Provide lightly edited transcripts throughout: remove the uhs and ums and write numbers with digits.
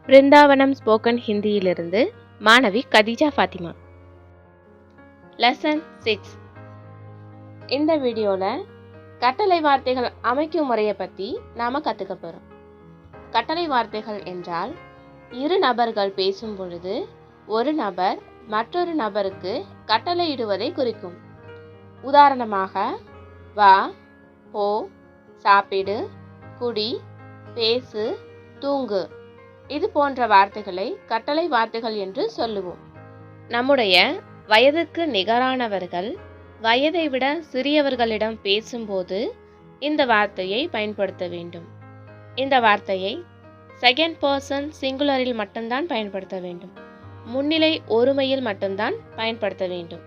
Brindavanam spoken ஹிந்தியிலிருந்து மாணவி Khadija Fathima. Lesson 6. இந்த வீடியோவில் கட்டளை வார்த்தைகள் அமைக்கும் முறையை பற்றி நாம் கற்றுக்க போகிறோம். கட்டளை வார்த்தைகள் என்றால் இரு நபர்கள் பேசும் பொழுது ஒரு நபர் மற்றொரு நபருக்கு கட்டளையிடுவதை குறிக்கும். உதாரணமாக வா, போ, சாப்பிடு, குடி, பேசு, தூங்கு இது போன்ற வார்த்தைகளை கட்டளை வார்த்தைகள் என்று சொல்லுவோம். நம்முடைய வயதுக்கு நிகரானவர்கள் வயதை விட சிறியவர்களிடம் பேசும்போது இந்த வார்த்தையை பயன்படுத்த வேண்டும். இந்த வார்த்தையை செகண்ட் பர்சன் சிங்குலரில் மட்டும்தான் பயன்படுத்த வேண்டும். முன்னிலை ஒருமையில் மட்டும்தான் பயன்படுத்த வேண்டும்.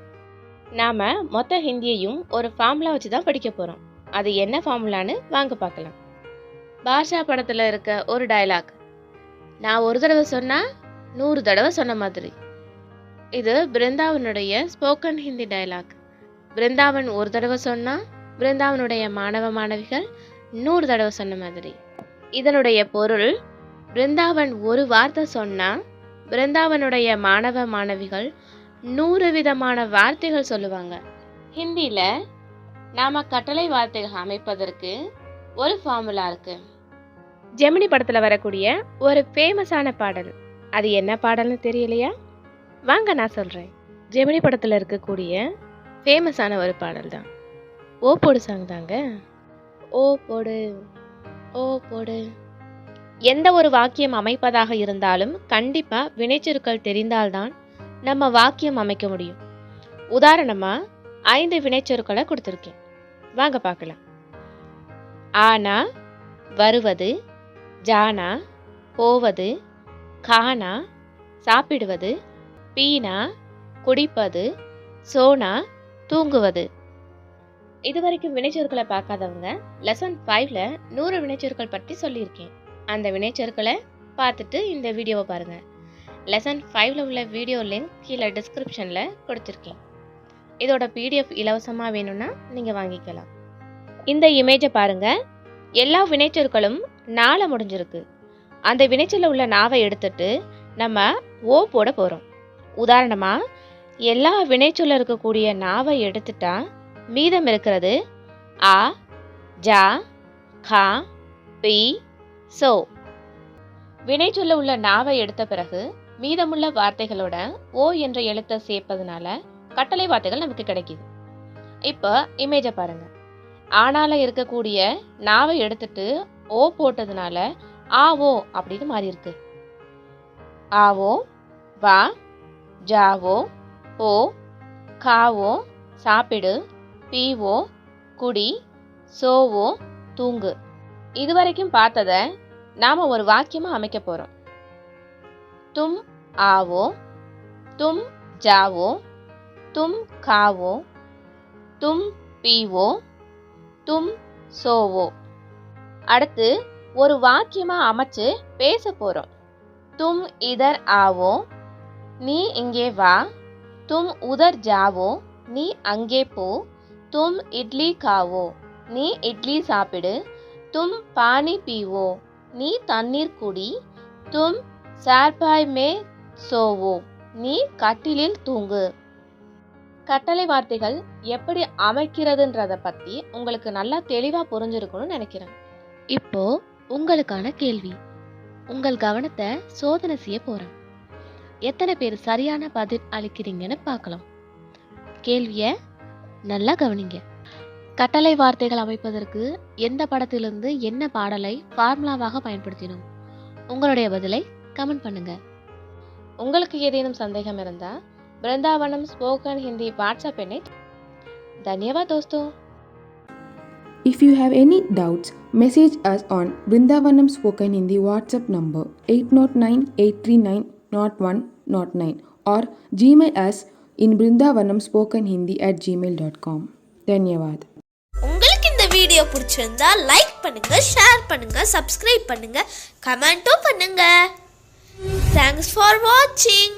நாம் மொத்த ஹிந்தியையும் ஒரு ஃபார்முலா வச்சு தான் படிக்க போகிறோம். அது என்ன ஃபார்முலான்னு வாங்க பார்க்கலாம். பாஷா படத்தில் இருக்க ஒரு டயலாக், நான் ஒரு தடவை சொன்னால் 100 தடவை சொன்ன மாதிரி. இது பிருந்தாவனுடைய ஸ்போக்கன் ஹிந்தி டயலாக். பிருந்தாவன் ஒரு தடவை சொன்னால் பிருந்தாவனுடைய மாணவ மாணவிகள் 100 தடவை சொன்ன மாதிரி. இதனுடைய பொருள், பிருந்தாவன் ஒரு வார்த்தை சொன்னால் பிருந்தாவனுடைய மாணவ மாணவிகள் 100 விதமான வார்த்தைகள் சொல்லுவாங்க. ஹிந்தியில் நாம் கட்டளை வார்த்தைகள் அமைப்பதற்கு ஒரு ஃபார்முலா இருக்குது. ஜெமினி படத்தில் வரக்கூடிய ஒரு ஃபேமஸான பாடல், அது என்ன பாடல்னு தெரியலையா? வாங்க நான் சொல்கிறேன். ஜெமினி படத்தில் இருக்கக்கூடிய ஃபேமஸான ஒரு பாடல் தான் ஓ போடு சாங் தாங்க. ஓ போடு, ஓ போடு. எந்த ஒரு வாக்கியம் அமைப்பதாக இருந்தாலும் கண்டிப்பாக வினைச்சொற்கள் தெரிந்தால்தான் நம்ம வாக்கியம் அமைக்க முடியும். உதாரணமாக 5 வினைச்சொற்களை கொடுத்துருக்கேன், வாங்க பார்க்கலாம். ஆனா, வருவது, ஜானா, போவது, கானா, சாப்பிடுவது, பீனா, குடிப்பது, சோனா, தூங்குவது. இதுவரைக்கும் வினைச்சொற்களை பார்க்காதவங்க லெசன் 5ல் 100 வினைச்சொற்கள் பற்றி சொல்லியிருக்கேன். அந்த வினைச்சொற்களை பார்த்துட்டு இந்த வீடியோவை பாருங்கள். லெசன் 5ல் உள்ள வீடியோ லிங்க் கீழே டிஸ்கிரிப்ஷனில் கொடுத்துருக்கேன். இதோட PDF இலவசமாக வேணும்னா நீங்கள் வாங்கிக்கலாம். இந்த இமேஜை பாருங்கள். எல்லா வினைச்சொற்களும் நாளை முடிஞ்சிருக்கு. அந்த வினைச்சொல்ல உள்ள நாவை எடுத்துட்டு நம்ம ஓ போட போகிறோம். உதாரணமாக எல்லா வினைச்சொல்ல இருக்கக்கூடிய நாவை எடுத்துட்டா மீதம் இருக்கிறது ஆ, ஜா, கா, பி, சோ. வினைச்சொல்ல உள்ள நாவை எடுத்த பிறகு மீதமுள்ள வார்த்தைகளோட ஓ என்ற எழுத்தை சேர்ப்பதனால கட்டளை வார்த்தைகள் நமக்கு கிடைக்குது. இப்போ இமேஜை பாருங்க. ஆனால இருக்கக்கூடிய நாவை எடுத்துட்டு ஓ போட்டதுனால ஆவோ அப்படின்னு மாறி இருக்கு. ஆவோ, வா, ஜாவோ, போ, காவோ, சாப்பிடு, பீவோ, குடி, சோவோ, தூங்கு. இதுவரைக்கும் பார்த்ததை நாம ஒரு வாக்கியமா அமைக்க போறோம். தும் ஆவோ, தும் ஜாவோ, தும் காவோ, தும் பீவோ, தும் சோவோ. அடுத்து ஒரு வாக்கியமா அமைச்சு பேச போறோம். தும் இதர் ஆவோ, நீ இங்கே வா. தும் உதர் ஜாவோ, நீ அங்கே போ. தும் இட்லி காவோ, நீ இட்லி சாப்பிடு. தும் பானி பீவோ, நீ தண்ணீர் குடி. தும் சார்பாய் மே சோவோ, நீ கட்டிலில் தூங்கு. கட்டளை வார்த்தைகள் எப்படி அமைக்கிறதுன்றத பற்றி உங்களுக்கு நல்லா தெளிவாக புரிஞ்சிருக்கணும்னு நினைக்கிறேன். இப்போ உங்களுக்கான கேள்வி. உங்கள் கவனத்தை சோதனை செய்ய போகிறேன். எத்தனை பேர் சரியான பதில் அளிக்கிறீங்கன்னு பார்க்கலாம். கேள்வியை நல்லா கவனிங்க. கட்டளை வார்த்தைகள் அமைப்பதற்கு எந்த படத்திலிருந்து என்ன பாடலை ஃபார்முலாவாக பயன்படுத்தினோம்? உங்களுடைய பதிலை கமெண்ட் பண்ணுங்க. உங்களுக்கு ஏதேனும் சந்தேகம் இருந்தால் பிருந்தாவனம் ஸ்போக்கன் ஹிந்தி வாட்ஸ்அப் எண்ணை. धन्यवाद दोस्तों. If you have any doubts, message us on Brindavanam Spoken Hindi WhatsApp number 809-839-0109 or Gmail us in brindavanamspokenhindi@gmail.com. धन्यवाद. உங்களுக்கு இந்த வீடியோ பிடிச்சிருந்தா லைக் பண்ணுங்க, ஷேர் பண்ணுங்க, சப்ஸ்கிரைப் பண்ணுங்க, கமெண்ட்டும் பண்ணுங்க. Thanks for watching.